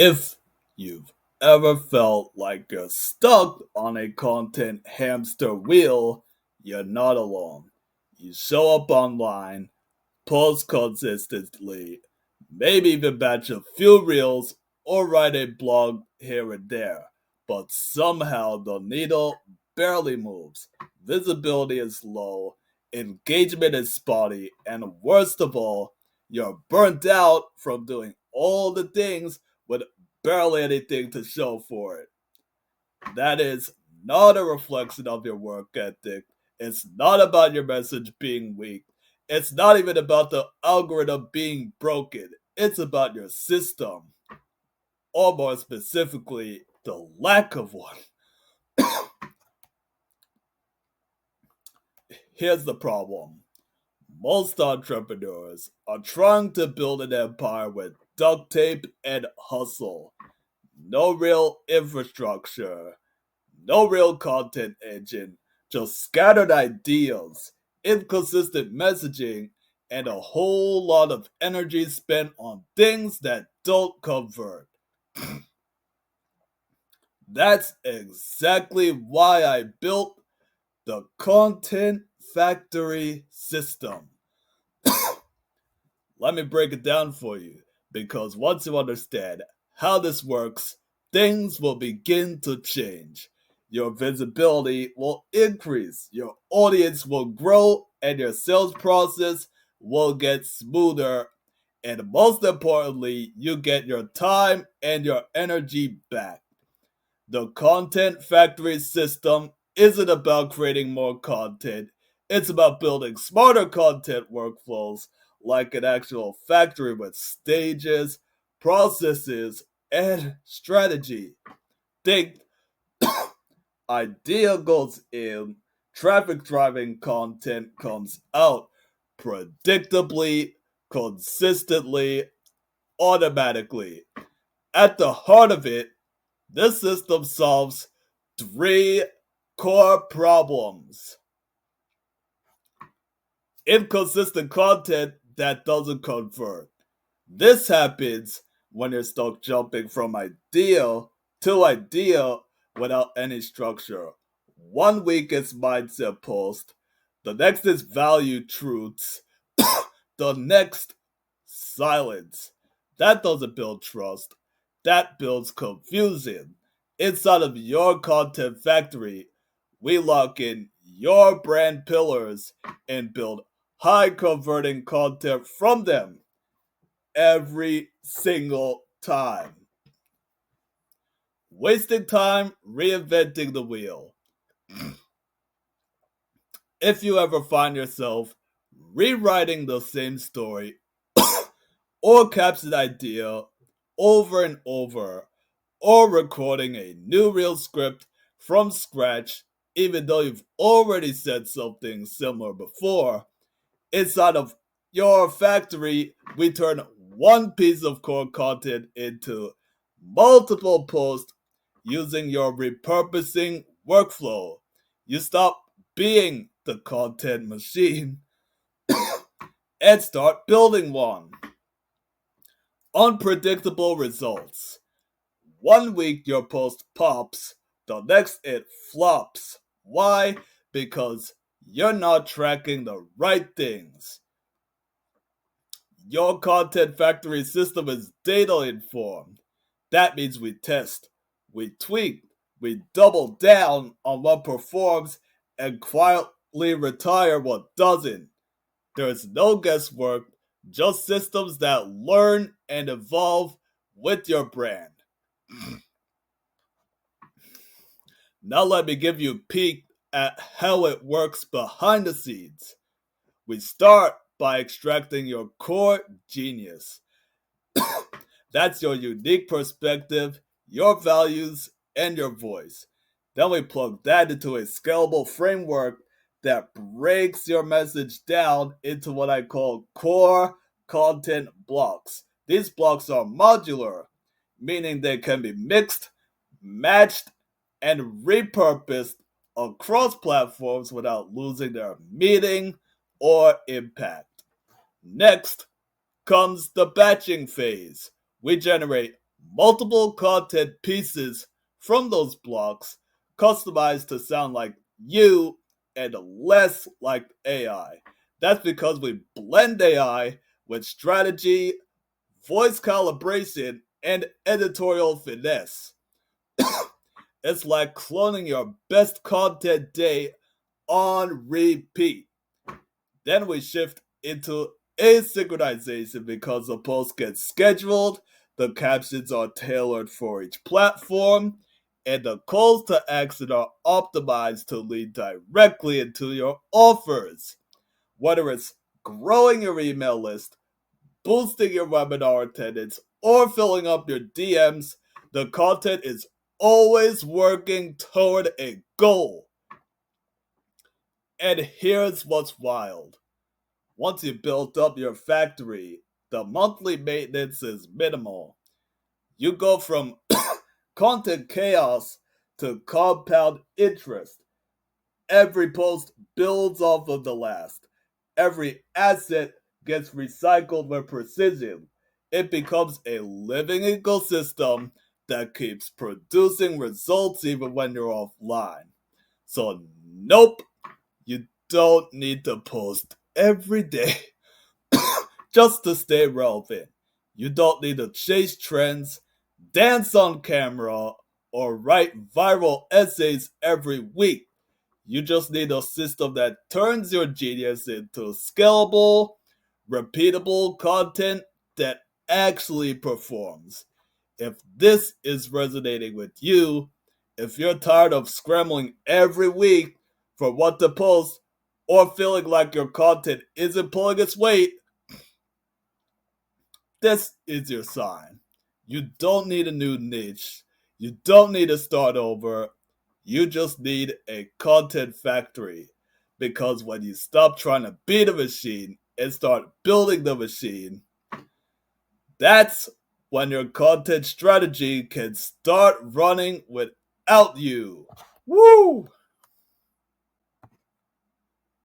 If you've ever felt like you're stuck on a content hamster wheel, you're not alone. You show up online, post consistently, maybe even batch a few reels or write a blog here and there, but somehow the needle barely moves. Visibility is low, engagement is spotty, and worst of all, you're burnt out from doing all the things with barely anything to show for it. That is not a reflection of your work ethic. It's not about your message being weak. It's not even about the algorithm being broken. It's about your system, or more specifically, the lack of one. Here's the problem: most entrepreneurs are trying to build an empire with duct tape and hustle. No real infrastructure, no real content engine, just scattered ideas, inconsistent messaging, and a whole lot of energy spent on things that don't convert. That's exactly why I built the Content Factory system. Let me break it down for you, because once you understand how this works, things will begin to change. Your visibility will increase, your audience will grow, and your sales process will get smoother. And most importantly, you get your time and your energy back. The Content Factory system isn't about creating more content, it's about building smarter content workflows like an actual factory with stages, processes, and strategy. Think idea goes in, traffic driving content comes out predictably, consistently, automatically. At the heart of it, this system solves three core problems: inconsistent content that doesn't convert. This happens when you're stuck jumping from idea to idea without any structure. One week is mindset post, the next is value truths, the next silence. That doesn't build trust, that builds confusion. Inside of your content factory, we lock in your brand pillars and build high converting content from them every single time. Wasting time reinventing the wheel. If you ever find yourself rewriting the same story or captured idea over and over, or recording a new reel script from scratch, even though you've already said something similar before, inside of your factory, we turn one piece of core content into multiple posts using your repurposing workflow. You stop being the content machine and start building one. Unpredictable results. One week your post pops, the next it flops. Why? Because you're not tracking the right things. Your content factory system is data informed. That means we test, we tweak, we double down on what performs and quietly retire what doesn't. There is no guesswork, just systems that learn and evolve with your brand. Now let me give you a peek at how it works behind the scenes. We start by extracting your core genius. That's your unique perspective, your values, and your voice. Then we plug that into a scalable framework that breaks your message down into what I call core content blocks. These blocks are modular, meaning they can be mixed, matched, and repurposed across platforms without losing their meaning or impact. Next comes the batching phase. We generate multiple content pieces from those blocks customized to sound like you and less like AI. That's because we blend AI with strategy, voice calibration, and editorial finesse. It's like cloning your best content day on repeat. Then we shift into asynchronization because the posts get scheduled, the captions are tailored for each platform, and the calls to action are optimized to lead directly into your offers. Whether it's growing your email list, boosting your webinar attendance, or filling up your DMs, the content is always working toward a goal. And here's what's wild. Once you built up your factory, the monthly maintenance is minimal. You go from content chaos to compound interest. Every post builds off of the last. Every asset gets recycled with precision. It becomes a living ecosystem that keeps producing results even when you're offline. So, nope, you don't need to post every day just to stay relevant. You don't need to chase trends, dance on camera, or write viral essays every week. You just need a system that turns your genius into scalable, repeatable content that actually performs. If this is resonating with you, if you're tired of scrambling every week for what to post, or feeling like your content isn't pulling its weight, this is your sign. You don't need a new niche. You don't need to start over. You just need a content factory. Because when you stop trying to beat a machine and start building the machine, that's when your content strategy can start running without you. Woo!